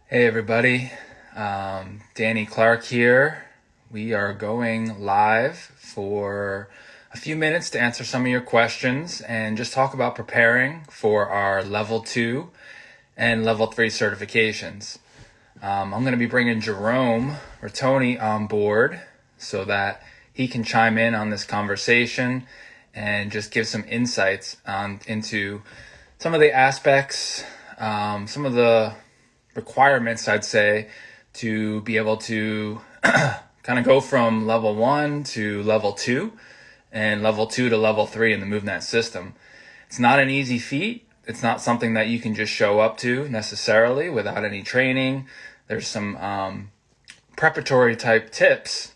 Hey everybody, Danny Clark here. We are going live for a few minutes to answer some of your questions and just talk about preparing for our level 2 and level 3 certifications. I'm going to be bringing Jerome or Tony on board so that he can chime in on this conversation and just give some insights into some of the aspects, some of the requirements, I'd say, to be able to kind of go from level 1 to level 2 and level 2 to level 3 in the MovNat system. It's not an easy feat. It's not something that you can just show up to necessarily without any training. There's some preparatory type tips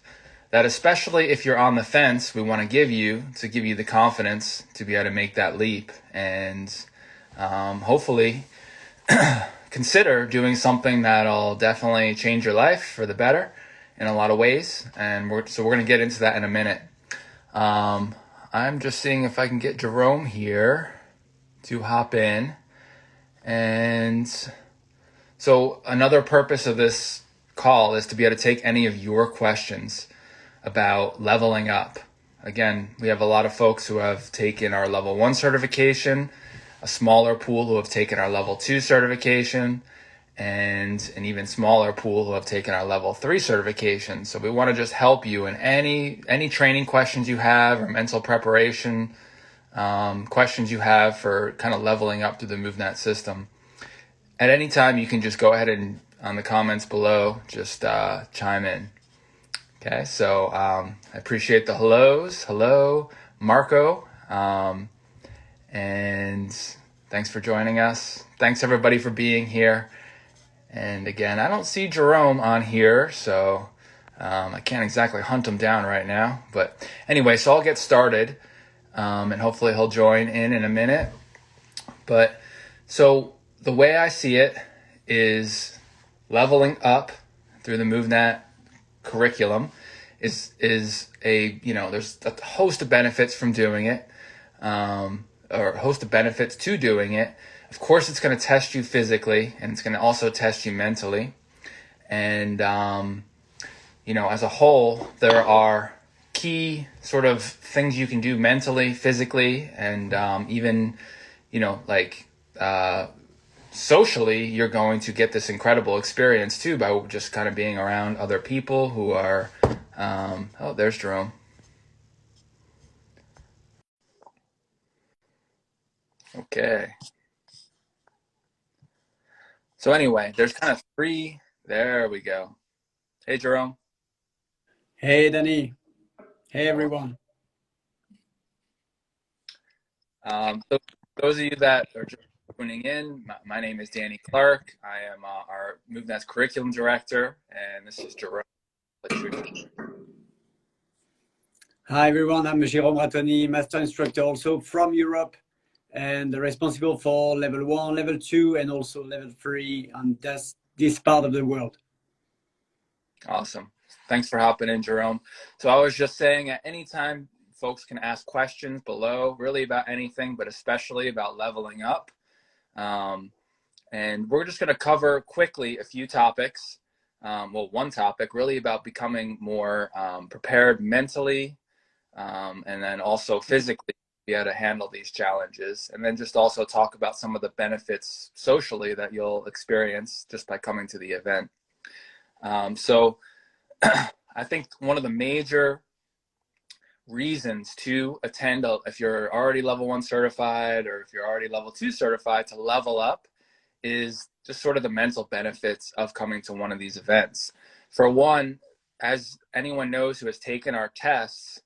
that, especially if you're on the fence, we want to give you the confidence to be able to make that leap and hopefully consider doing something that'll definitely change your life for the better in a lot of ways. And we're going to get into that in a minute. I'm just seeing if I can get Jerome here to hop in. And so another purpose of this call is to be able to take any of your questions about leveling up. Again, we have a lot of folks who have taken our level 1 certification, a smaller pool who have taken our level 2 certification, and an even smaller pool who have taken our level 3 certification. So we want to just help you in any training questions you have or mental preparation questions you have for kind of leveling up through the MovNat system. At any time, you can just go ahead and on the comments below, just chime in. Okay, so I appreciate the hellos. Hello, Marco. And thanks for joining us. Thanks everybody for being here. And again, I don't see Jerome on here, so I can't exactly hunt him down right now. But anyway, so I'll get started, and hopefully he'll join in a minute. But so the way I see it is leveling up through the MovNat curriculum is there's a host of benefits from doing it. Or a host of benefits to doing it. Of course, it's going to test you physically, and it's going to also test you mentally. And, as a whole, there are key sort of things you can do mentally, physically, and even, socially, you're going to get this incredible experience too by just kind of being around other people who are, there's Jerome. Okay. So anyway, there's kind of three. There we go. Hey, Jerome. Hey, Danny. Hey, everyone. So those of you that are just tuning in, my name is Danny Clark. I am our MovNat's curriculum director, and this is Jerome. Hi, everyone. I'm Jerome Ratoni, master instructor also from Europe, and responsible for level 1, level 2, and also level 3 on this part of the world. Awesome. Thanks for hopping in, Jerome. So I was just saying at any time, folks can ask questions below, really about anything, but especially about leveling up. And we're just going to cover quickly a few topics. One topic really about becoming more prepared mentally, and then also physically be able to handle these challenges, and then just also talk about some of the benefits socially that you'll experience just by coming to the event. So I think one of the major reasons to attend, if you're already level 1 certified or if you're already level 2 certified, to level up is just sort of the mental benefits of coming to one of these events. For one, as anyone knows who has taken our tests,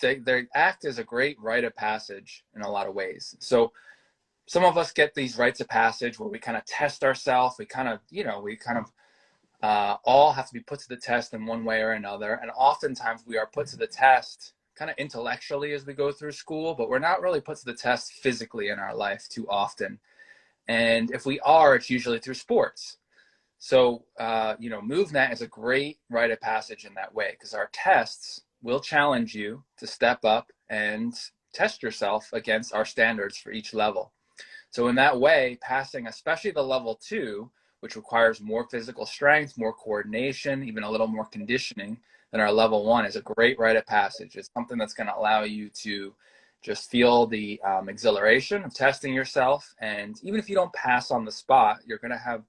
they act as a great rite of passage in a lot of ways. So some of us get these rites of passage where we kind of test ourselves. We kind of all have to be put to the test in one way or another. And oftentimes we are put to the test kind of intellectually as we go through school, but we're not really put to the test physically in our life too often. And if we are, it's usually through sports. So, MovNat is a great rite of passage in that way, because our tests will challenge you to step up and test yourself against our standards for each level. So in that way, passing, especially the level 2, which requires more physical strength, more coordination, even a little more conditioning than our level 1, is a great rite of passage. It's something that's going to allow you to just feel the exhilaration of testing yourself. And even if you don't pass on the spot, you're going to have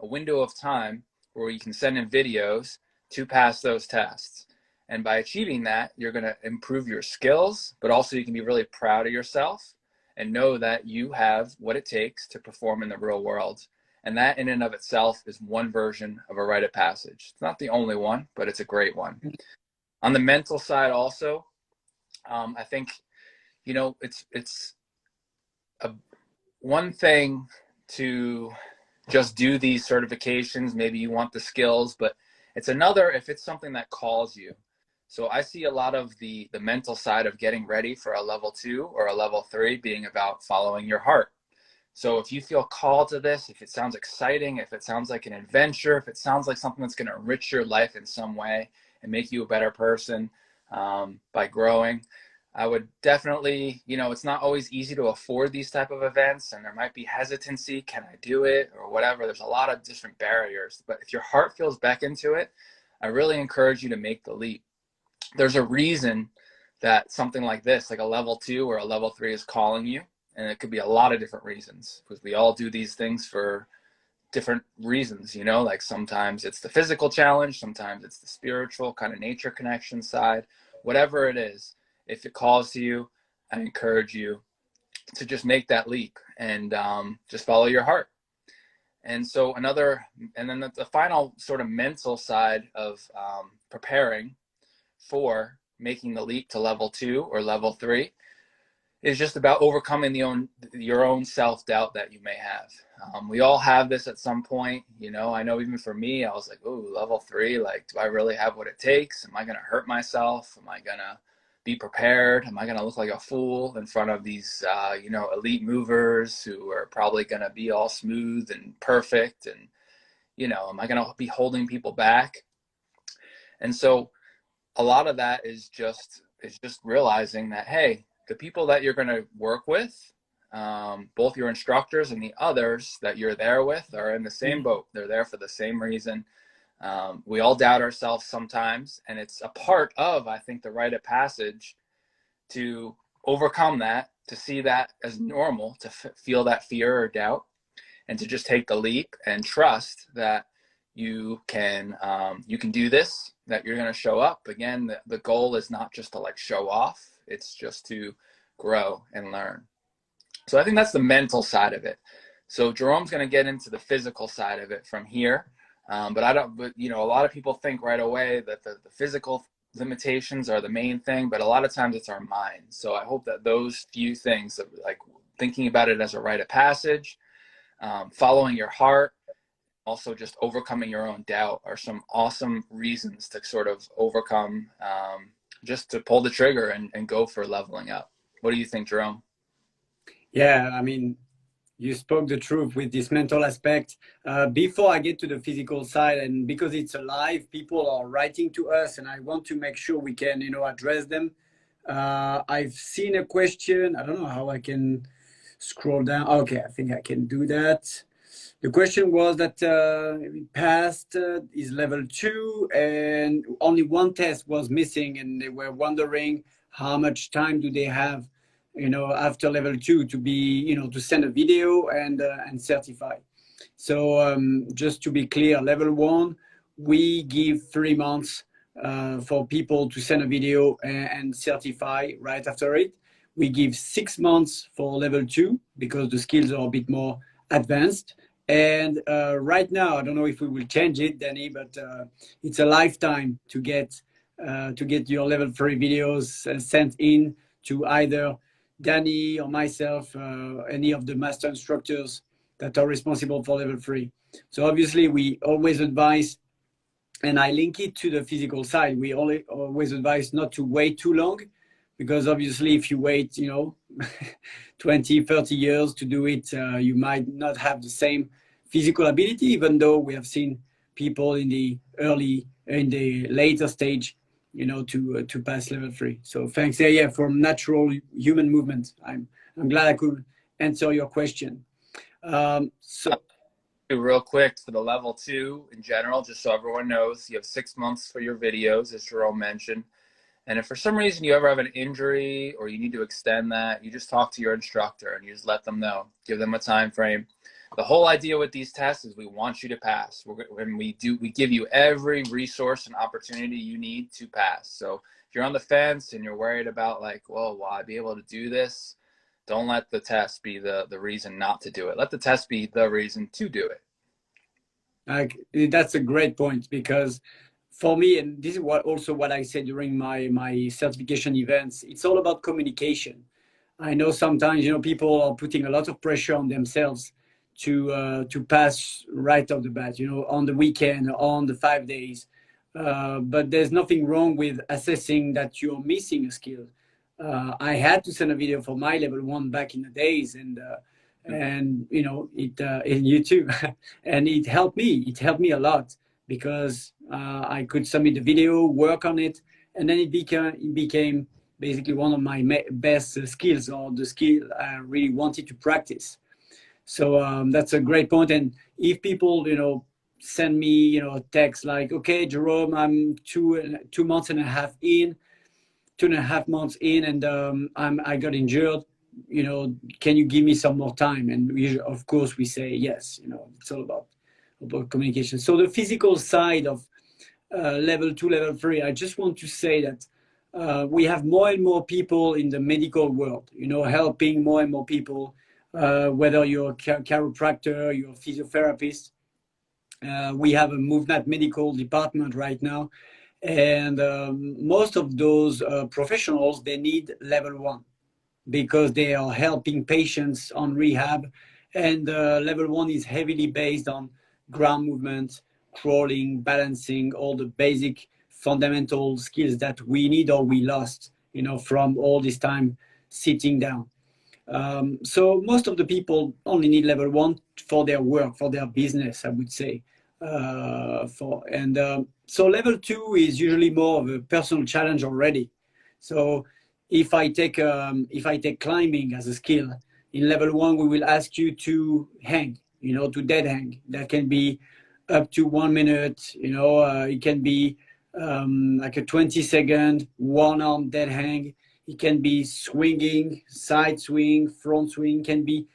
a window of time where you can send in videos to pass those tests. And by achieving that, you're going to improve your skills, but also you can be really proud of yourself and know that you have what it takes to perform in the real world. And that in and of itself is one version of a rite of passage. It's not the only one, but it's a great one. On the mental side also, I think, it's one thing to just do these certifications. Maybe you want the skills, but it's another if it's something that calls you. So I see a lot of the mental side of getting ready for a level 2 or a level 3 being about following your heart. So if you feel called to this, if it sounds exciting, if it sounds like an adventure, if it sounds like something that's going to enrich your life in some way and make you a better person by growing, I would definitely, it's not always easy to afford these type of events, and there might be hesitancy. Can I do it or whatever? There's a lot of different barriers. But if your heart feels beckoned to it, I really encourage you to make the leap. There's a reason that something like this, like a level 2 or a level 3, is calling you. And it could be a lot of different reasons, because we all do these things for different reasons, like sometimes it's the physical challenge, sometimes it's the spiritual kind of nature connection side. Whatever it is, if it calls to you, I encourage you to just make that leap and just follow your heart. And so and then the final sort of mental side of preparing for making the leap to level 2 or level 3 is just about overcoming your own self-doubt that you may have. We all have this at some point. I know even for me, I was like, oh, level 3, like, do I really have what it takes? Am I going to hurt myself? Am I going to be prepared? Am I going to look like a fool in front of these, elite movers who are probably going to be all smooth and perfect? And, am I going to be holding people back? And so a lot of that is just realizing that, hey, the people that you're going to work with, both your instructors and the others that you're there with, are in the same boat. They're there for the same reason. We all doubt ourselves sometimes, and it's a part of, I think, the rite of passage to overcome that, to see that as normal, to feel that fear or doubt, and to just take the leap and trust that you can do this, that you're going to show up. Again, the goal is not just to like show off, it's just to grow and learn. So I think that's the mental side of it. So Jerome's going to get into the physical side of it from here. But a lot of people think right away that the physical limitations are the main thing, but a lot of times it's our mind. So I hope that those few things, like thinking about it as a rite of passage, following your heart, also just overcoming your own doubt, are some awesome reasons to sort of overcome, just to pull the trigger and go for leveling up. What do you think, Jerome? Yeah, I mean, you spoke the truth with this mental aspect. Before I get to the physical side, and because it's alive, people are writing to us, and I want to make sure we can, address them. I've seen a question. I don't know how I can scroll down. Okay, I think I can do that. The question was that passed is level 2, and only one test was missing, and they were wondering how much time do they have, after level 2 to be, to send a video and certify. So just to be clear, level 1, we give 3 months for people to send a video and certify right after it. We give 6 months for level 2 because the skills are a bit more advanced. And right now, I don't know if we will change it, Danny, but it's a lifetime to get your level 3 videos sent in to either Danny or myself, any of the master instructors that are responsible for level 3. So obviously, we always advise, and I link it to the physical side. We always advise not to wait too long, because obviously if you wait, 20, 30 years to do it, you might not have the same physical ability, even though we have seen people in the later stage, to pass level 3. So thanks, from natural human movement. I'm glad I could answer your question. So real quick for the level 2 in general, just so everyone knows, you have 6 months for your videos, as Jerome mentioned. And if for some reason you ever have an injury or you need to extend that, you just talk to your instructor and you just let them know, give them a time frame. The whole idea with these tests is we want you to pass. We give you every resource and opportunity you need to pass. So if you're on the fence and you're worried about like, well, will I be able to do this? Don't let the test be the reason not to do it. Let the test be the reason to do it. That's a great point, because for me, and this is what I said during my certification events, it's all about communication. I know sometimes people are putting a lot of pressure on themselves to pass right off the bat, on the weekend, on the 5 days. But there's nothing wrong with assessing that you're missing a skill. I had to send a video for my level 1 back in the days, and it and you too, and it helped me. It helped me a lot, because I could submit the video, work on it, and then it became basically one of my best skills, or the skill I really wanted to practice. So that's a great point. And if people, send me, a text like, okay, Jerome, I'm 2 months and a half in, 2.5 months in, and I got injured. Can you give me some more time? And of course, we say yes. It's all about communication. So the physical side of level 2, level 3, I just want to say that we have more and more people in the medical world, helping more and more people, whether you're a chiropractor, you're a physiotherapist. We have a MovNat medical department right now, and most of those professionals, they need level 1, because they are helping patients on rehab, and level 1 is heavily based on ground movement, crawling, balancing, all the basic fundamental skills that we need or we lost, from all this time sitting down. So most of the people only need level 1 for their work, for their business, I would say. So level 2 is usually more of a personal challenge already. So if I take climbing as a skill, in level 1 we will ask you to hang, to dead hang. That can be up to 1 minute. It can be like a 20-second one-arm dead hang. It can be swinging, side swing, front swing. Can be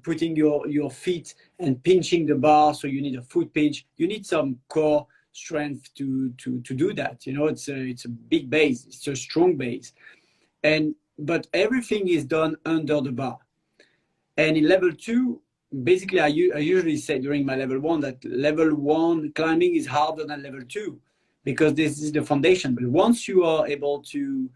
putting your feet and pinching the bar. So you need a foot pinch. You need some core strength to do that. It's a big base. It's a strong base. But everything is done under the bar. And in level 2, basically, I usually say during my level 1 that level 1 climbing is harder than level 2, because this is the foundation. But once you are able to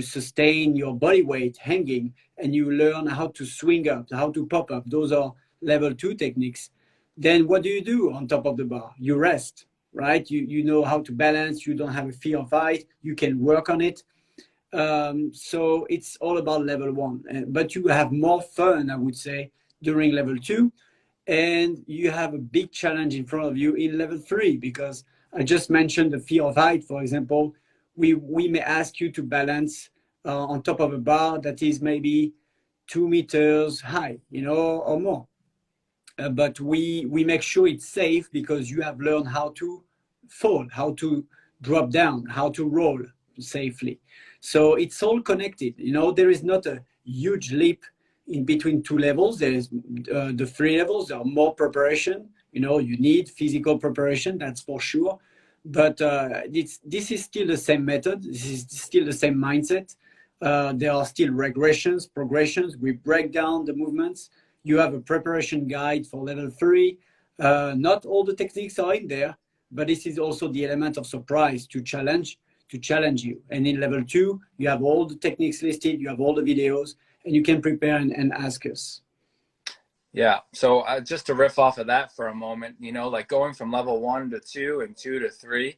sustain your body weight hanging, and you learn how to swing up, how to pop up, those are level 2 techniques. Then what do you do on top of the bar? You rest, right? You know how to balance. You don't have a fear of height. You can work on it. So it's all about level 1, but you have more fun, I would say, during level 2, and you have a big challenge in front of you in level 3, because I just mentioned the fear of height. For example, we may ask you to balance on top of a bar that is maybe 2 meters high, or more. But we make sure it's safe, because you have learned how to fall, how to drop down, how to roll safely. So it's all connected. There is not a huge leap in between 2 levels. There is the 3 levels. There are more preparation. You need physical preparation, that's for sure. But this is still the same method. This is still the same mindset. There are still regressions, progressions. We break down the movements. You have a preparation guide for level 3. Not all the techniques are in there, but this is also the element of surprise to challenge you. And in level 2, you have all the techniques listed, you have all the videos, and you can prepare and ask us. Yeah. So just to riff off of that for a moment, like going from level 1 to 2 and 2 to 3,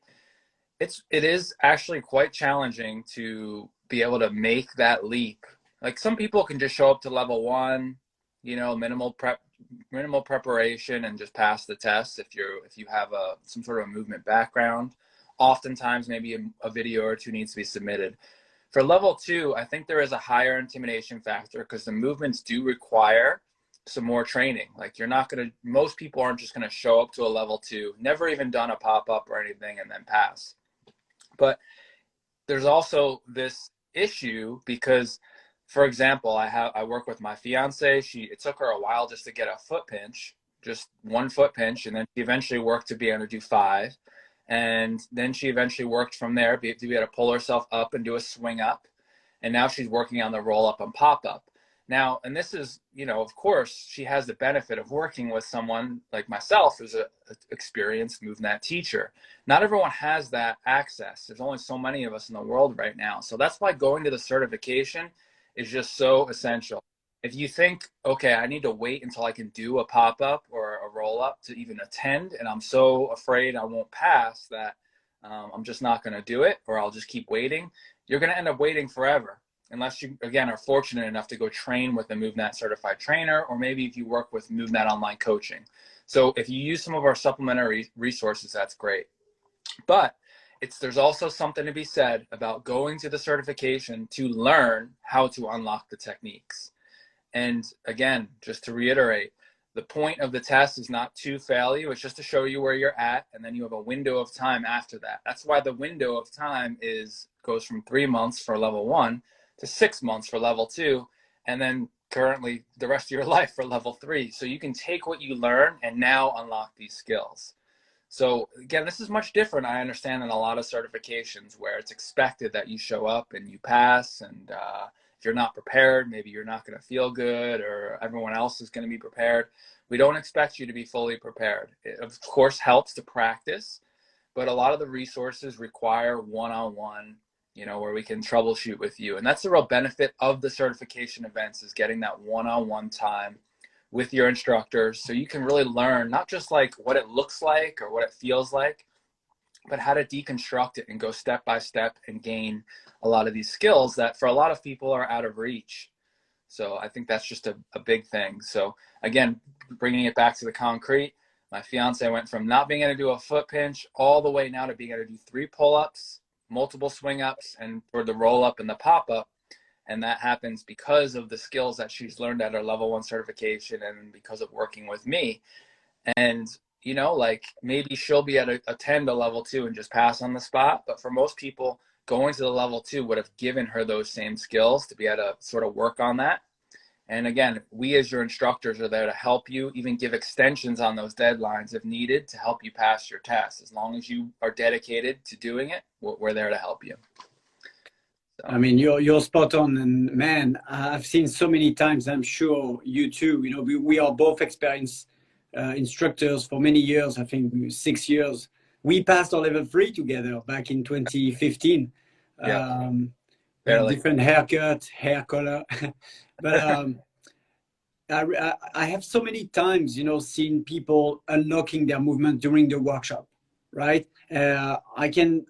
it is actually quite challenging to be able to make that leap. Like some people can just show up to level 1, minimal preparation, and just pass the test if you have some sort of a movement background. Oftentimes, maybe a video or 2 needs to be submitted. For level 2, I think there is a higher intimidation factor, because the movements do require some more training. Like most people aren't just going to show up to a level 2, never even done a pop-up or anything, and then pass. But there's also this issue because, for example, I work with my fiance. It took her a while just to get a foot pinch, just 1 foot pinch, and then she eventually worked to be able to do 5. And then she eventually worked from there to be able to pull herself up and do a swing up. And now she's working on the roll up and pop up. Now, and this is, of course, she has the benefit of working with someone like myself who's an experienced MovNat teacher. Not everyone has that access. There's only so many of us in the world right now. So that's why going to the certification is just so essential. If you think, okay, I need to wait until I can do a pop-up or a roll-up to even attend, and I'm so afraid I won't pass that I'm just not going to do it, or I'll just keep waiting, you're going to end up waiting forever. Unless you, again, are fortunate enough to go train with a MovNat certified trainer, or maybe if you work with MovNat online coaching. So if you use some of our supplementary resources, that's great. But there's also something to be said about going to the certification to learn how to unlock the techniques. And again, just to reiterate, the point of the test is not to fail you. It's just to show you where you're at, and then you have a window of time after that. That's why the window of time goes from 3 months for level 1 to 6 months for level 2, and then currently the rest of your life for level 3. So you can take what you learn and now unlock these skills. So again, this is much different, I understand, than a lot of certifications where it's expected that you show up and you pass, and if you're not prepared, maybe you're not going to feel good, or everyone else is going to be prepared. We don't expect you to be fully prepared. It, of course, helps to practice, but a lot of the resources require one-on-one, where we can troubleshoot with you. And that's the real benefit of the certification events, is getting that one-on-one time with your instructors, so you can really learn not just like what it looks like or what it feels like, but how to deconstruct it and go step by step and gain a lot of these skills that for a lot of people are out of reach. So I think that's just a big thing. So again, bringing it back to the concrete, my fiance went from not being able to do a foot pinch all the way now to being able to do 3 pull-ups, multiple swing ups, and for the roll up and the pop up. And that happens because of the skills that she's learned at her level 1 certification, and because of working with me. And like maybe she'll be at a 10 to level 2 and just pass on the spot, but for most people, going to the level 2 would have given her those same skills to be able to sort of work on that. And again, we as your instructors are there to help you, even give extensions on those deadlines if needed to help you pass your test. As long as you are dedicated to doing it, we're there to help you. So. I mean, you're spot on, and man, I've seen so many times. I'm sure you too. We are both experienced instructors for many years. I think 6 years. We passed our level 3 together back in 2015. Yeah. Different haircut, hair color, but I have so many times, seen people unlocking their movement during the workshop, right? I can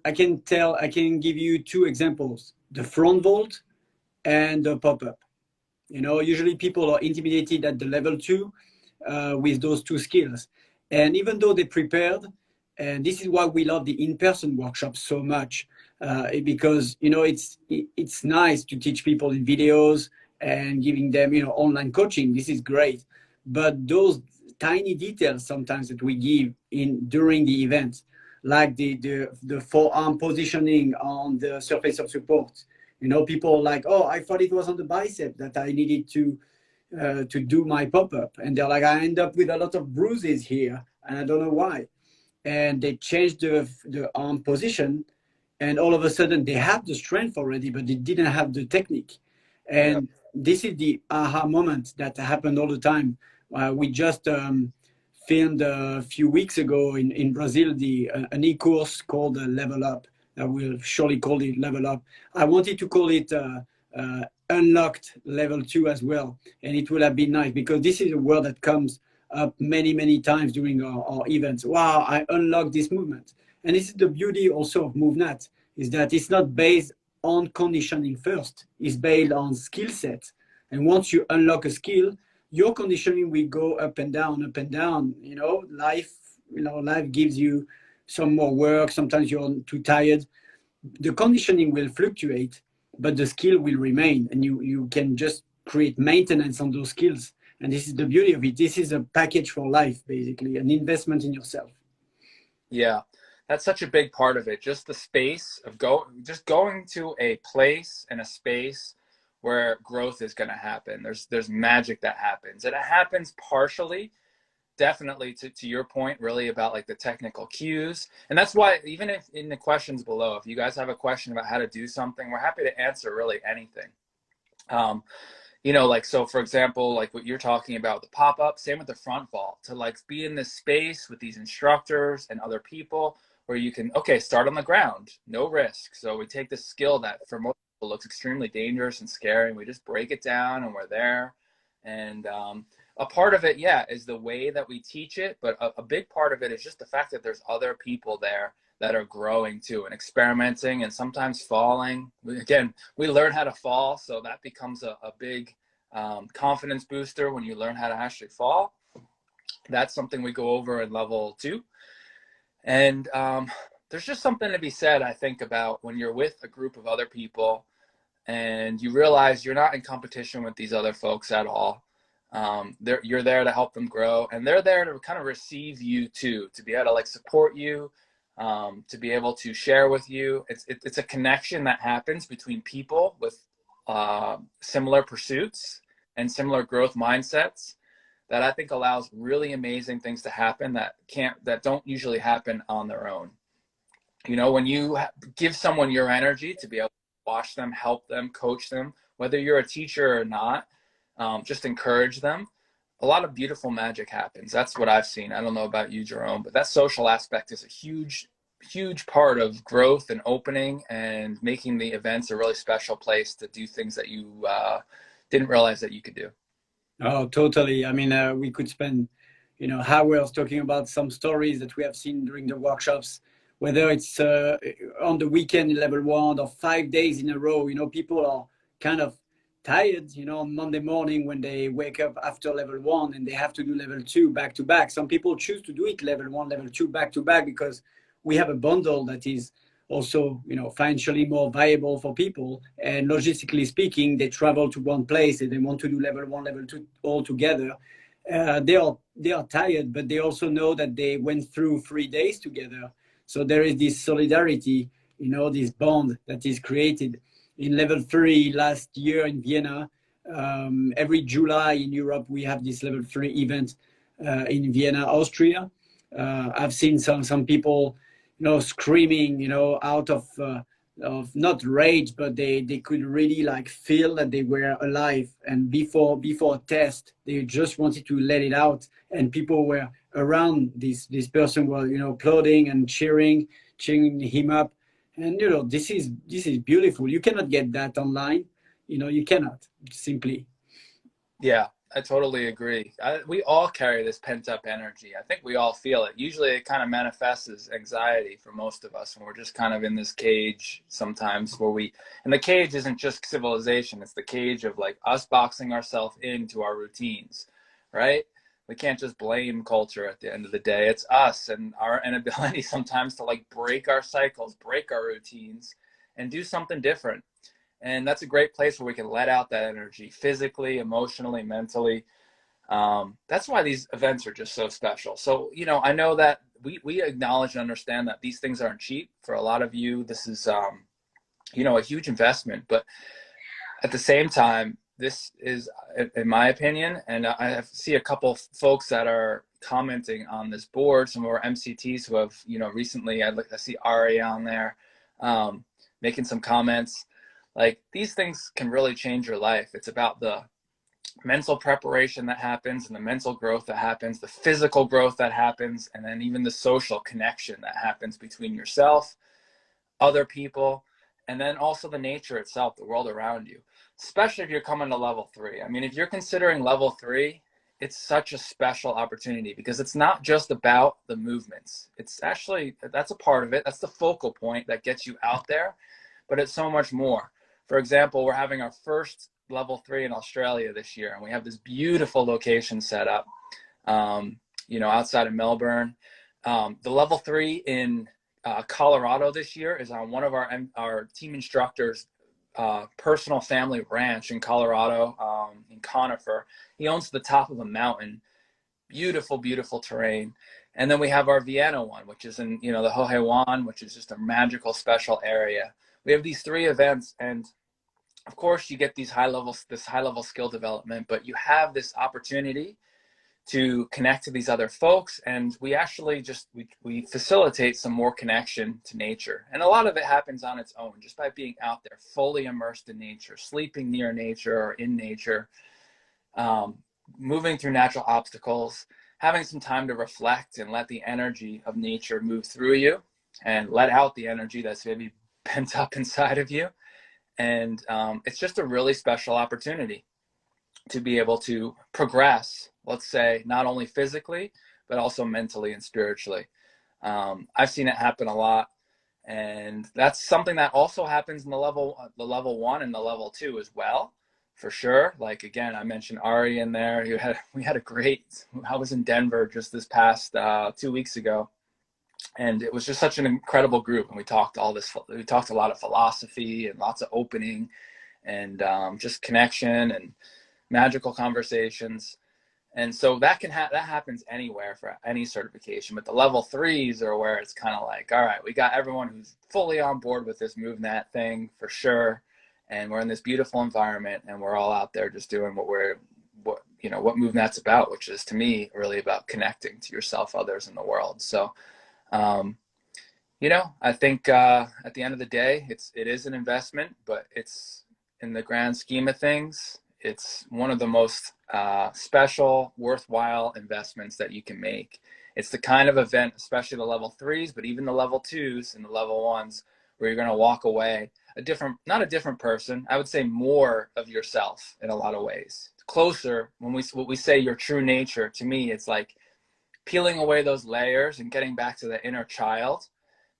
give you 2 examples: the front vault and the pop-up. Usually people are intimidated at the level 2 with those 2 skills. And even though they prepared, and this is why we love the in-person workshops so much, because, it's nice to teach people in videos and giving them, online coaching. This is great. But those tiny details sometimes that we give during the event, like the forearm positioning on the surface of support. People are like, oh, I thought it was on the bicep that I needed to do my pop-up. And they're like, I end up with a lot of bruises here, and I don't know why. And they changed the arm position, and all of a sudden they have the strength already, but they didn't have the technique. And this is the aha moment that happened all the time. We just filmed a few weeks ago in Brazil an e-course called Level Up. I will surely call it Level Up. I wanted to call it Unlocked Level 2 as well. And it will have been nice, because this is a word that comes up many, many times during our events. Wow, I unlocked this movement. And this is the beauty also of MovNat, is that it's not based on conditioning first. It's based on skill set. And once you unlock a skill, your conditioning will go up and down, up and down. Life gives you some more work. Sometimes you're too tired. The conditioning will fluctuate, but the skill will remain, and you can just create maintenance on those skills. And this is the beauty of it. This is a package for life, basically, an investment in yourself. Yeah, that's such a big part of it. Just the space of just going to a place and a space where growth is going to happen. There's magic that happens, and it happens partially, definitely to your point, really about like the technical cues. And that's why even if in the questions below, if you guys have a question about how to do something, we're happy to answer really anything. You know, like, so for example, like what you're talking about, the pop-up, same with the front vault, to like be in this space with these instructors and other people where you can, okay, start on the ground, no risk. So we take this skill that for most people looks extremely dangerous and scary, and we just break it down and we're there. And a part of it, yeah, is the way that we teach it, but a big part of it is just the fact that there's other people there that are growing too and experimenting and sometimes falling. Again, we learn how to fall, so that becomes a big confidence booster when you learn how to actually fall. That's something we go over in level 2. And there's just something to be said, I think, about when you're with a group of other people and you realize you're not in competition with these other folks at all. You're there to help them grow, and they're there to kind of receive you too, to be able to like support you, to be able to share with you. It's a connection that happens between people with similar pursuits and similar growth mindsets that I think allows really amazing things to happen that don't usually happen on their own. You know, when you give someone your energy to be able to watch them, help them, coach them, whether you're a teacher or not, just encourage them, a lot of beautiful magic happens. That's what I've seen. I don't know about you, Jerome, but that social aspect is a huge part of growth and opening and making the events a really special place to do things that you didn't realize that you could do. Oh, totally. I mean, we could spend, hours talking about some stories that we have seen during the workshops, whether it's on the weekend in level 1 or 5 days in a row. People are kind of tired, on Monday morning when they wake up after level 1 and they have to do level 2 back to back. Some people choose to do it level 1, level 2 back to back because we have a bundle that is also, financially more viable for people. And logistically speaking, they travel to one place and they want to do level 1, level 2 all together. They are tired, but they also know that they went through 3 days together. So there is this solidarity, this bond that is created. In level 3 last year in Vienna, every July in Europe, we have this level 3 event in Vienna, Austria. I've seen some people, screaming, out of not rage, but they could really like feel that they were alive. And before a test, they just wanted to let it out, and people were around this person, were applauding and cheering him up. And this is beautiful. You cannot get that online. You cannot simply. Yeah, I totally agree. We all carry this pent up energy. I think we all feel it. Usually it kind of manifests as anxiety for most of us, and we're just kind of in this cage sometimes and the cage isn't just civilization, it's the cage of like us boxing ourselves into our routines, right? We can't just blame culture at the end of the day. It's us and our inability sometimes to like break our cycles, break our routines, and do something different. And that's a great place where we can let out that energy physically, emotionally, mentally. That's why these events are just so special. So, I know that we acknowledge and understand that these things aren't cheap. For a lot of you, this is, a huge investment. But at the same time, this is, in my opinion, and I see a couple folks that are commenting on this board, some of our MCTs who have, recently, I see Ari on there making some comments. Like, these things can really change your life. It's about the mental preparation that happens and the mental growth that happens, the physical growth that happens, and then even the social connection that happens between yourself, other people, and then also the nature itself, the world around you, especially if you're coming to level 3. I mean, if you're considering level 3, it's such a special opportunity because it's not just about the movements. It's actually, that's a part of it. That's the focal point that gets you out there, but it's so much more. For example, we're having our first level 3 in Australia this year, and we have this beautiful location set up, outside of Melbourne. The level 3 in Colorado this year is on one of our team instructors' personal family ranch in Colorado, in Conifer. He owns the top of a mountain. Beautiful, beautiful terrain. And then we have our Vienna one, which is in, the Hohewan, which is just a magical, special area. We have these three events, and of course you get this high level skill development, but you have this opportunity to connect to these other folks, and we actually we facilitate some more connection to nature. And a lot of it happens on its own, just by being out there, fully immersed in nature, sleeping near nature or in nature, moving through natural obstacles, having some time to reflect and let the energy of nature move through you and let out the energy that's maybe pent up inside of you. And it's just a really special opportunity to be able to progress, let's say, not only physically, but also mentally and spiritually. I've seen it happen a lot. And that's something that also happens in the level 1 and the level 2 as well, for sure. Like, again, I mentioned Ari in there. We had a great, I was in Denver just this past 2 weeks ago, and it was just such an incredible group. And we talked a lot of philosophy and lots of opening and just connection and magical conversations. And so that happens anywhere for any certification. But the level 3s are where it's kind of like, all right, we got everyone who's fully on board with this MovNat thing for sure. And we're in this beautiful environment, and we're all out there just doing what MovNat's about, which is, to me, really about connecting to yourself, others, and the world. So, I think at the end of the day, it is an investment, but it's, in the grand scheme of things, it's one of the most special, worthwhile investments that you can make. It's the kind of event, especially the level 3s, but even the level 2s and the level 1s, where you're going to walk away not a different person. I would say more of yourself in a lot of ways. Closer, what we say your true nature, to me, it's like peeling away those layers and getting back to the inner child,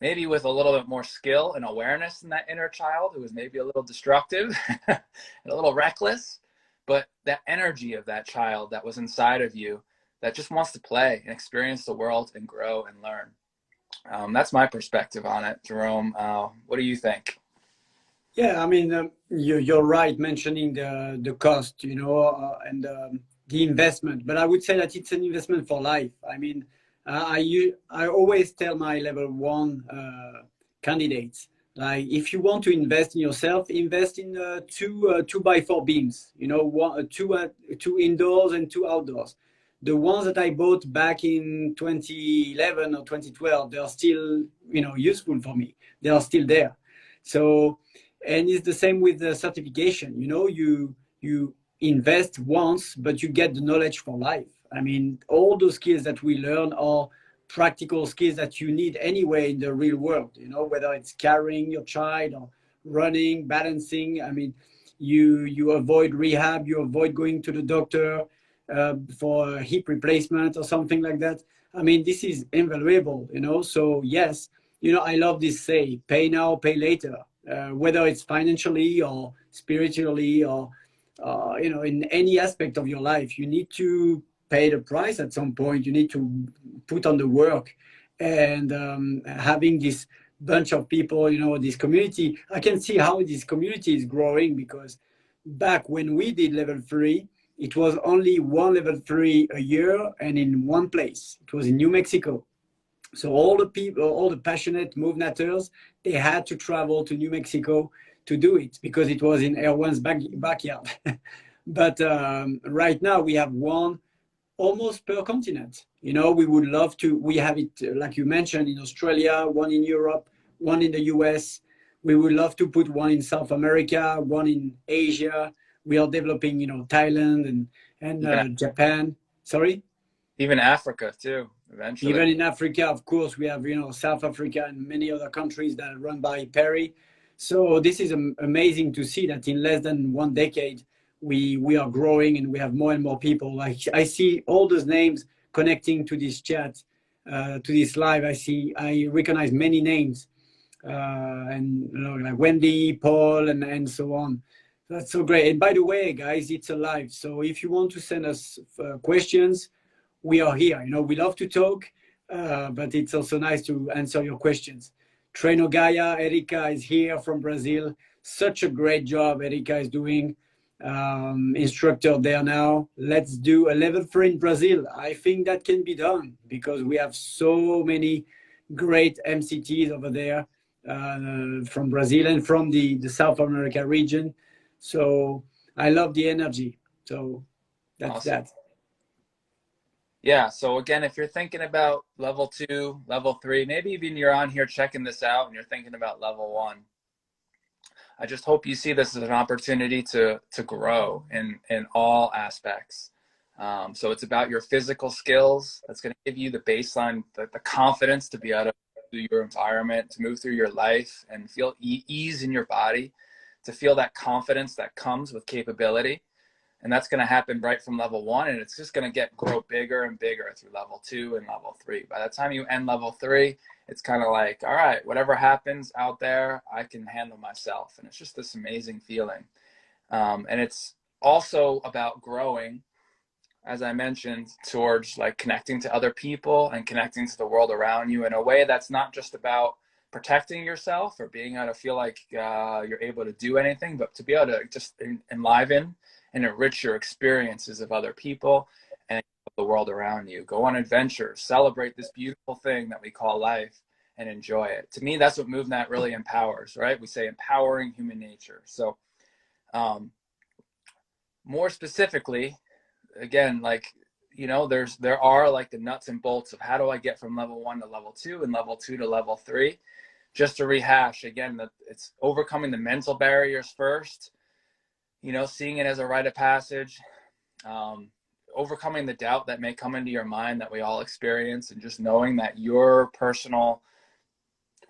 maybe with a little bit more skill and awareness in that inner child, who was maybe a little destructive and a little reckless. But that energy of that child that was inside of you, that just wants to play and experience the world and grow and learn. That's my perspective on it. Jerome, what do you think? Yeah, I mean, you're right mentioning the cost, and the investment. But I would say that it's an investment for life. I mean, I always tell my level 1 candidates, like, if you want to invest in yourself, invest in two 2x4 beams. Two indoors and 2 outdoors. The ones that I bought back in 2011 or 2012, they are still, useful for me. They are still there. So, and it's the same with the certification. You invest once, but you get the knowledge for life. I mean, all those skills that we learn are practical skills that you need anyway in the real world, whether it's carrying your child or running, balancing. I mean, you avoid rehab, you avoid going to the doctor for a hip replacement or something like that. I mean, this is invaluable, So yes, I love this say, pay now, pay later. Whether it's financially or spiritually or in any aspect of your life, you need to pay the price at some point. You need to put on the work. And having this bunch of people, this community, I can see how this community is growing, because back when we did level 3, it was only one level 3 a year, and in one place. It was in New Mexico. So all the people, all the passionate MovNaters, they had to travel to New Mexico to do it, because it was in everyone's backyard. But right now we have one almost per continent. We would love to, we have it, like you mentioned, in Australia, one in Europe, one in the US. We would love to put one in South America, one in Asia. We are developing, Thailand and Japan. Sorry? Even Africa too, eventually. Even in Africa, of course, we have, South Africa and many other countries that are run by Perry. So this is amazing to see that in less than 1 decade, we are growing, and we have more and more people. Like, I see all those names connecting to this chat, to this live. I recognize many names, and like Wendy, Paul, and so on. That's so great. And by the way, guys, it's a live. So if you want to send us questions, we are here. We love to talk, but it's also nice to answer your questions. Treno Gaia, Erika is here from Brazil. such a great job Erika is doing, instructor there now. Let's do a level 3 in Brazil. I think that can be done because we have so many great MCTs over there, from Brazil and from the South America region. So I love the energy. So that's Awesome. that. Yeah. So again, if you're thinking about level 2, level 3, maybe even you're on here checking this out and you're thinking about level 1, I just hope you see this as an opportunity to grow in all aspects. So it's about your physical skills. That's going to give you the baseline, the confidence to be able to do your environment, to move through your life and feel ease in your body, to feel that confidence that comes with capability. And that's going to happen right from level 1, and it's just going to grow bigger and bigger through level 2 and level 3. By the time you end level 3, it's kind of like, all right, whatever happens out there, I can handle myself. And it's just this amazing feeling. And it's also about growing, as I mentioned, towards like connecting to other people and connecting to the world around you in a way that's not just about protecting yourself or being able to feel like you're able to do anything, but to be able to just enliven and enrich your experiences of other people and the world around you. Go on adventures, celebrate this beautiful thing that we call life, and enjoy it. To me, that's what MovNat really empowers, right? We say empowering human nature. So more specifically, again, like, you know, there are like the nuts and bolts of how do I get from level 1 to level 2 and level 2 to level 3. Just to rehash again, that it's overcoming the mental barriers first, you know, seeing it as a rite of passage, overcoming the doubt that may come into your mind that we all experience, and just knowing that your personal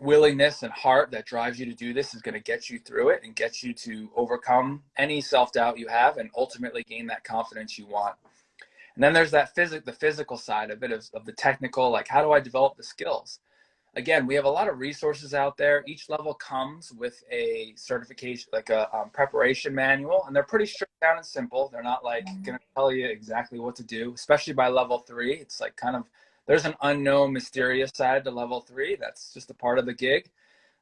willingness and heart that drives you to do this is going to get you through it and get you to overcome any self-doubt you have and ultimately gain that confidence you want. And then there's that the physical side of it, of the technical, like how do I develop the skills? Again, we have a lot of resources out there. Each level comes with a certification, like a preparation manual, and they're pretty stripped down and simple. They're not like going to tell you exactly what to do, especially by level 3. It's like kind of, there's an unknown, mysterious side to level 3. That's just a part of the gig.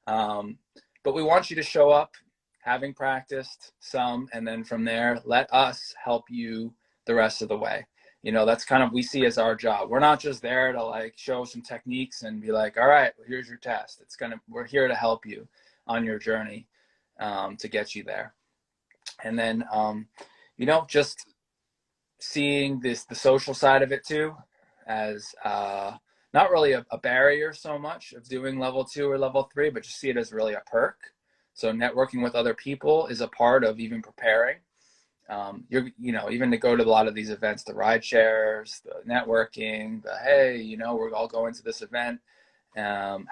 But we want you to show up having practiced some, and then from there, let us help you the rest of the way. You know, that's kind of, we see as our job. We're not just there to like show some techniques and be like, all right, well, here's your test. We're here to help you on your journey to get you there. And then, you know, just seeing the social side of it too, as not really a barrier so much of doing level 2 or level 3, but just see it as really a perk. So networking with other people is a part of even preparing. You know, even to go to a lot of these events, the ride shares, the networking, the, hey, you know, we're all going to this event. And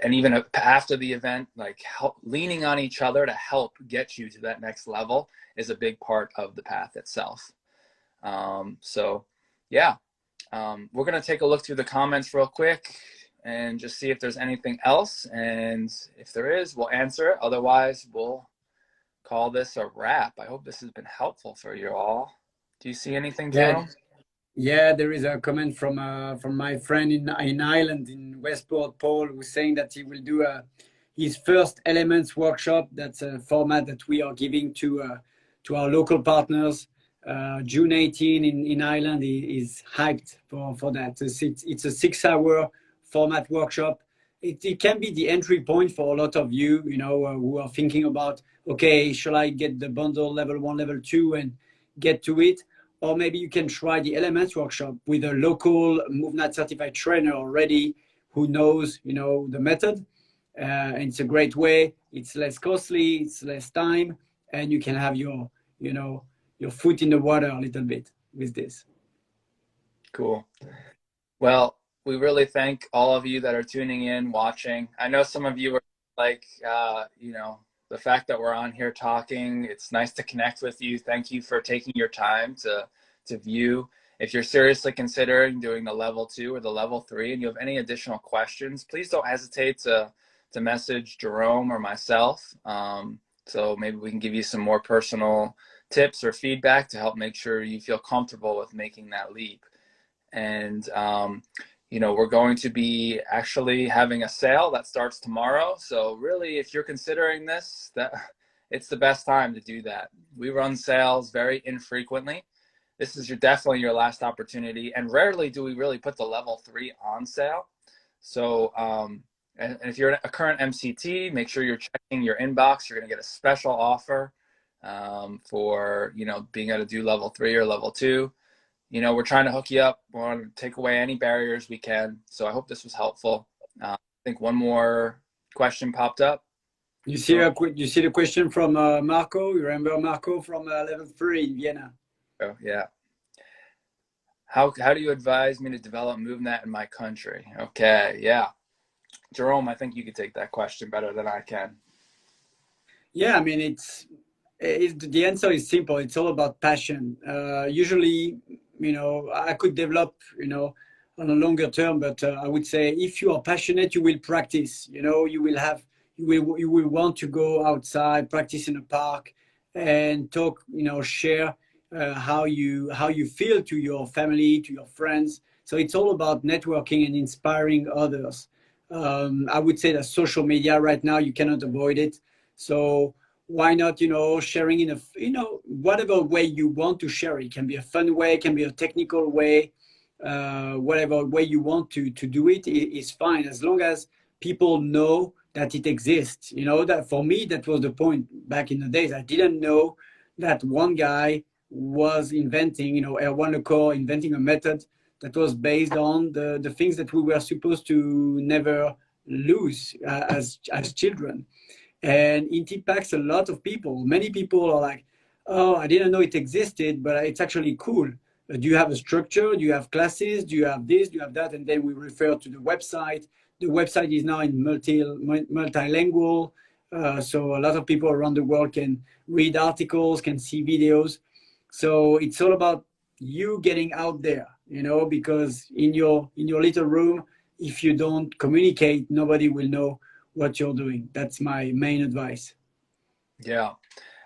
even after the event, like leaning on each other to help get you to that next level is a big part of the path itself. So yeah, we're going to take a look through the comments real quick and just see if there's anything else. And if there is, we'll answer it. Otherwise, we'll call this a wrap. I hope this has been helpful for you all. Do you see anything, Yeah, Jerome? yeah. There is a comment from my friend in Ireland, in Westport, Paul, who's saying that he will do his first elements workshop. That's a format that we are giving to our local partners. June 18 in Ireland. He is hyped for that. It's a 6-hour format workshop. It can be the entry point for a lot of you, you know, who are thinking about, okay, shall I get the bundle level 1, level 2 and get to it? Or maybe you can try the elements workshop with a local MovNat certified trainer already who knows, you know, the method. And it's a great way. It's less costly, it's less time, and you can have your, you know, your foot in the water a little bit with this. Cool. Well, we really thank all of you that are tuning in, watching. I know some of you are like, you know, the fact that we're on here talking, it's nice to connect with you. Thank you for taking your time to view. If you're seriously considering doing the level 2 or the level 3 and you have any additional questions, please don't hesitate to message Jerome or myself. So maybe we can give you some more personal tips or feedback to help make sure you feel comfortable with making that leap. And we're going to be actually having a sale that starts tomorrow. So really, if you're considering this, that it's the best time to do that. We run sales very infrequently. This is definitely your last opportunity. And rarely do we really put the level 3 on sale. So, and if you're a current MCT, make sure you're checking your inbox. You're going to get a special offer for, being able to do level 3 or level 2. We're trying to hook you up. We want to take away any barriers we can. So I hope this was helpful. I think one more question popped up. You see the question from Marco. You remember Marco from level 3 in Vienna? Oh, yeah. How do you advise me to develop MovNat in my country? Okay, yeah. Jerome, I think you could take that question better than I can. Yeah, I mean, the answer is simple. It's all about passion. Usually, I could develop, on a longer term, but I would say if you are passionate, you will practice. You will want to go outside, practice in a park, and talk. Share how you feel to your family, to your friends. So it's all about networking and inspiring others. I would say that social media right now, you cannot avoid it. So why not, sharing in whatever way you want to share. It can be a fun way, it can be a technical way, whatever way you want to do it is fine, as long as people know that it exists. That for me, that was the point back in the days. I didn't know that one guy was inventing, Erwan Lecour inventing a method that was based on the things that we were supposed to never lose as children. And it impacts a lot of people. Many people are like, oh, I didn't know it existed, but it's actually cool. Do you have a structure? Do you have classes? Do you have this? Do you have that? And then we refer to the website. The website is now in multilingual. So a lot of people around the world can read articles, can see videos. So it's all about you getting out there, because in your little room, if you don't communicate, nobody will know what you're doing. That's my main advice. Yeah.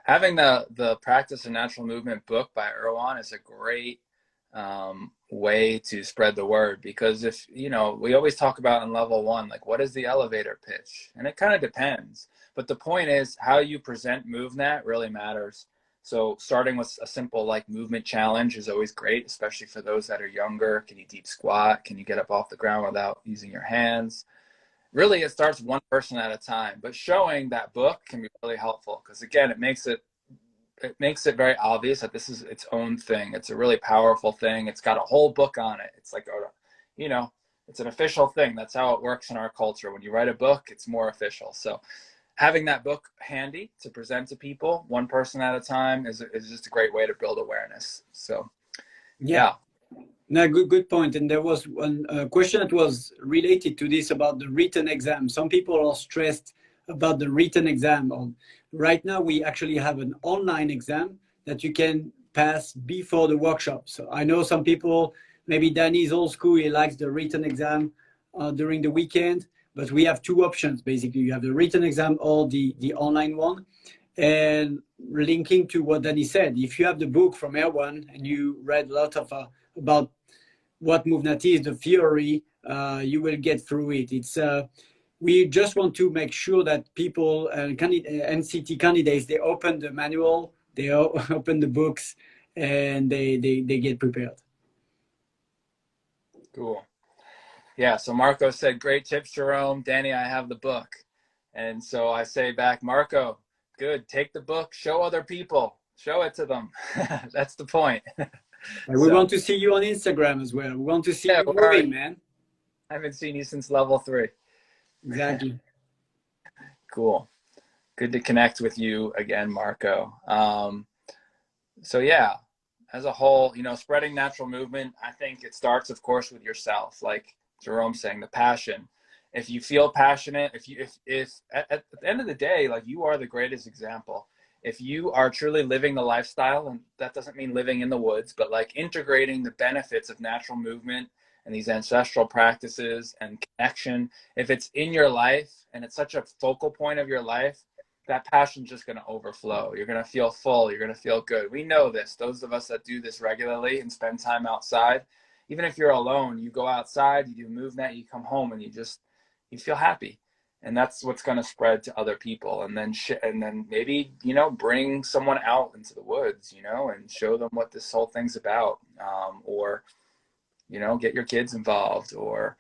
Having the Practice of Natural Movement book by Erwan is a great way to spread the word, because if, we always talk about in level 1, like, what is the elevator pitch? And it kind of depends. But the point is, how you present MovNat really matters. So starting with a simple movement challenge is always great, especially for those that are younger. Can you deep squat? Can you get up off the ground without using your hands? Really, it starts one person at a time, but showing that book can be really helpful, because again, it makes it very obvious that this is its own thing. It's a really powerful thing. It's got a whole book on it. It's like, it's an official thing. That's how it works in our culture. When you write a book, it's more official. So having that book handy to present to people, one person at a time, is just a great way to build awareness. So, yeah. No, good point. And there was one question that was related to this about the written exam. Some people are stressed about the written exam. Right now, we actually have an online exam that you can pass before the workshop. So I know some people, maybe Danny is old school, he likes the written exam during the weekend, but we have two options, basically. You have the written exam or the online one. And linking to what Danny said, if you have the book from Erwan and you read a lot of about what MovNat is, the theory, you will get through it. It's we just want to make sure that people, MCT candidates, they open the manual, they open the books, and they get prepared. Cool. Yeah, so Marco said, great tips, Jerome. Danny, I have the book. And so I say back, Marco, good, take the book, show other people, show it to them. That's the point. We want to see you on Instagram as well. We want to see you moving, man. I haven't seen you since level 3. Exactly. Cool. Good to connect with you again, Marco. So yeah, as a whole, spreading natural movement, I think it starts, of course, with yourself. Like Jerome's saying, the passion. If you feel passionate, if at the end of the day, you are the greatest example. If you are truly living the lifestyle, and that doesn't mean living in the woods, but integrating the benefits of natural movement and these ancestral practices and connection, if it's in your life and it's such a focal point of your life, that passion's just going to overflow. You're going to feel full. You're going to feel good. We know this. Those of us that do this regularly and spend time outside, even if you're alone, you go outside, you do MovNat, you come home, and you feel happy, and that's what's going to spread to other people. And then maybe, bring someone out into the woods, and show them what this whole thing's about, or get your kids involved, or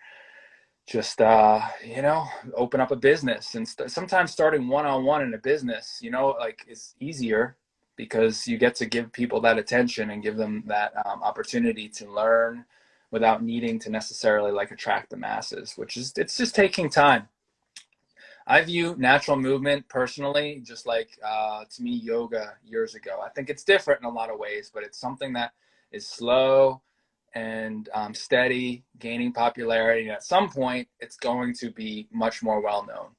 just open up a business. And sometimes starting one-on-one in a business, like, is easier because you get to give people that attention and give them that opportunity to learn without needing to necessarily like attract the masses, it's just taking time. I view natural movement personally just like, to me, yoga years ago. I think it's different in a lot of ways, but it's something that is slow and steady, gaining popularity. And at some point, it's going to be much more well-known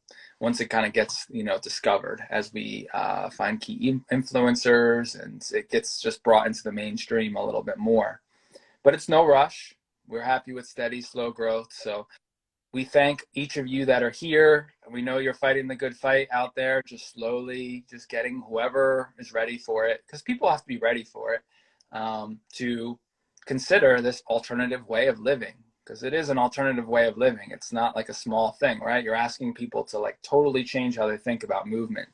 once it kind of gets, discovered, as we find key influencers, and it gets just brought into the mainstream a little bit more. But it's no rush. We're happy with steady, slow growth. So we thank each of you that are here. We know you're fighting the good fight out there, just slowly, just getting whoever is ready for it, because people have to be ready for it, to consider this alternative way of living, because it is an alternative way of living. It's not like a small thing, right? You're asking people to like totally change how they think about movement.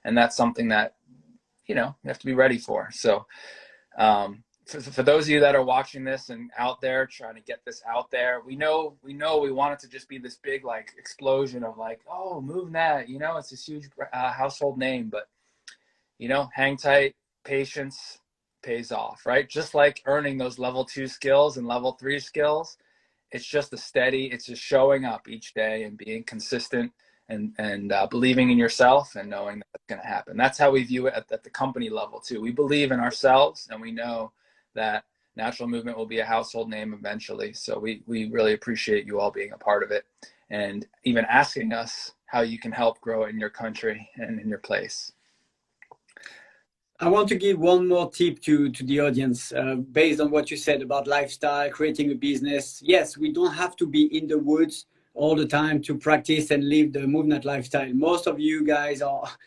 And that's something that, you have to be ready for. So, for those of you that are watching this and out there trying to get this out there, we know we want it to just be this big like explosion of like, oh, MovNat, it's this huge household name, but hang tight, patience pays off, right? Just like earning those level 2 skills and level 3 skills, it's just it's just showing up each day and being consistent, and believing in yourself and knowing that it's going to happen. That's how we view it at the company level too. We believe in ourselves, and we know that natural movement will be a household name eventually. So we really appreciate you all being a part of it, and even asking us how you can help grow it in your country and in your place. I want to give one more tip to the audience, based on what you said about lifestyle, creating a business. Yes, we don't have to be in the woods all the time to practice and live the MovNat lifestyle. Most of you guys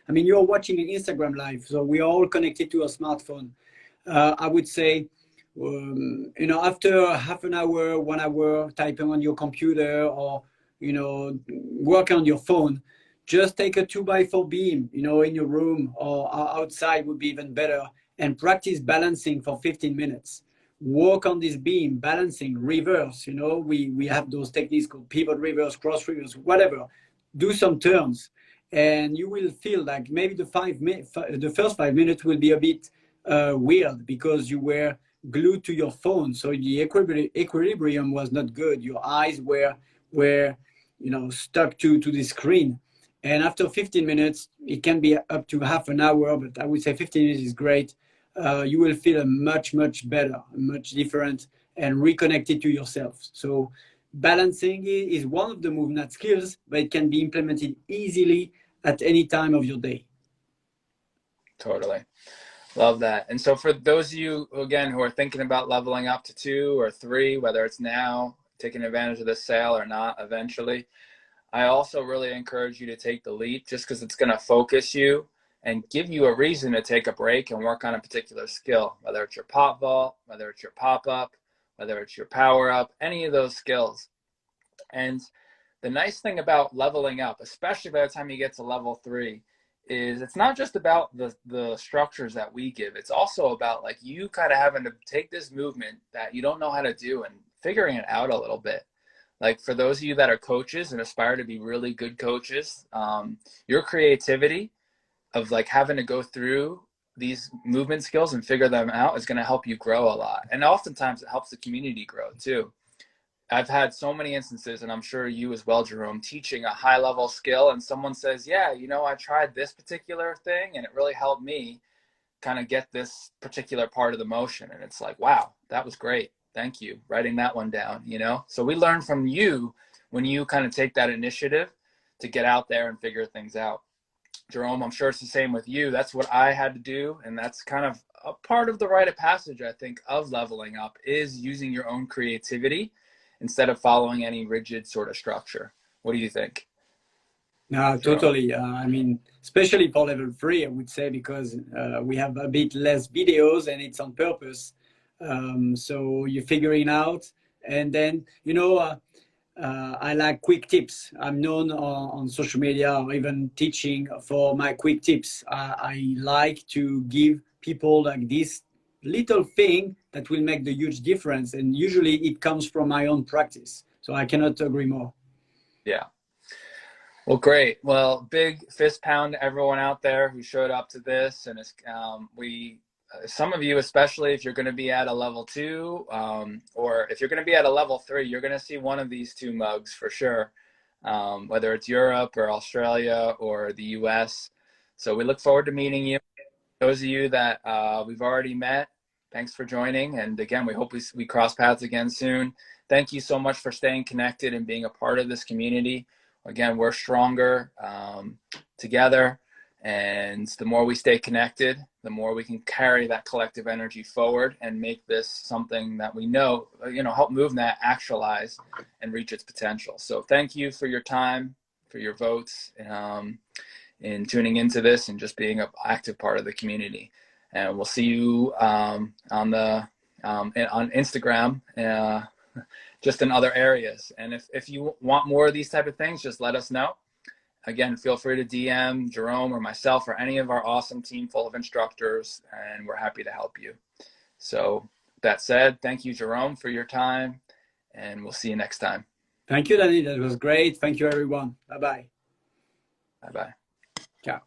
you're watching an Instagram live, so we are all connected to a smartphone. I would say, after half an hour, 1 hour typing on your computer, or, work on your phone, just take a 2x4 beam, in your room or outside would be even better, and practice balancing for 15 minutes. Work on this beam, balancing, reverse, we have those techniques called pivot reverse, cross reverse, whatever. Do some turns, and you will feel like maybe the first 5 minutes will be a bit weird because you were glued to your phone, so the equilibrium was not good. Your eyes were stuck to the screen. And after 15 minutes, it can be up to half an hour, but I would say 15 minutes is great. You will feel much better, much different, and reconnected to yourself. So balancing is one of the MovNat skills, but it can be implemented easily at any time of your day. Totally. Love that. And so for those of you, again, who are thinking about leveling up to 2 or 3, whether it's now, taking advantage of this sale or not eventually, I also really encourage you to take the leap, just because it's going to focus you and give you a reason to take a break and work on a particular skill, whether it's your pop vault, whether it's your pop-up, whether it's your power-up, any of those skills. And the nice thing about leveling up, especially by the time you get to level 3, is it's not just about the structures that we give. It's also about like you kind of having to take this movement that you don't know how to do and figuring it out a little bit. Like for those of you that are coaches and aspire to be really good coaches, your creativity of like having to go through these movement skills and figure them out is going to help you grow a lot. And oftentimes it helps the community grow too. I've had so many instances, and I'm sure you as well, Jerome, teaching a high level skill, and someone says, yeah, I tried this particular thing and it really helped me kind of get this particular part of the motion. And it's like, wow, that was great. Thank you. Writing that one down, So we learn from you when you kind of take that initiative to get out there and figure things out. Jerome, I'm sure it's the same with you. That's what I had to do. And that's kind of a part of the rite of passage, I think, of leveling up, is using your own creativity instead of following any rigid sort of structure. What do you think? No, totally. Especially for level 3, I would say, because we have a bit less videos and it's on purpose. So you're figuring out, And then, I like quick tips. I'm known on social media or even teaching for my quick tips. I like to give people like this little thing that will make the huge difference. And usually it comes from my own practice. So I cannot agree more. Yeah. Well, great. Well, big fist pound to everyone out there who showed up to this. And some of you, especially if you're going to be at a level 2, or if you're going to be at a level 3, you're going to see one of these 2 mugs for sure, whether it's Europe or Australia or the US. So we look forward to meeting you. Those of you that we've already met, thanks for joining. And again, we hope we cross paths again soon. Thank you so much for staying connected and being a part of this community. Again, we're stronger together. And the more we stay connected, the more we can carry that collective energy forward and make this something that we know, help MovNat actualize and reach its potential. So thank you for your time, for your votes, in tuning into this and just being an active part of the community. And we'll see you on Instagram, just in other areas. And if you want more of these type of things, just let us know. Again, feel free to DM Jerome or myself or any of our awesome team full of instructors, and we're happy to help you. So that said, thank you, Jerome, for your time, and we'll see you next time. Thank you, Danny. That was great. Thank you, everyone. Bye-bye. Bye-bye. Ciao.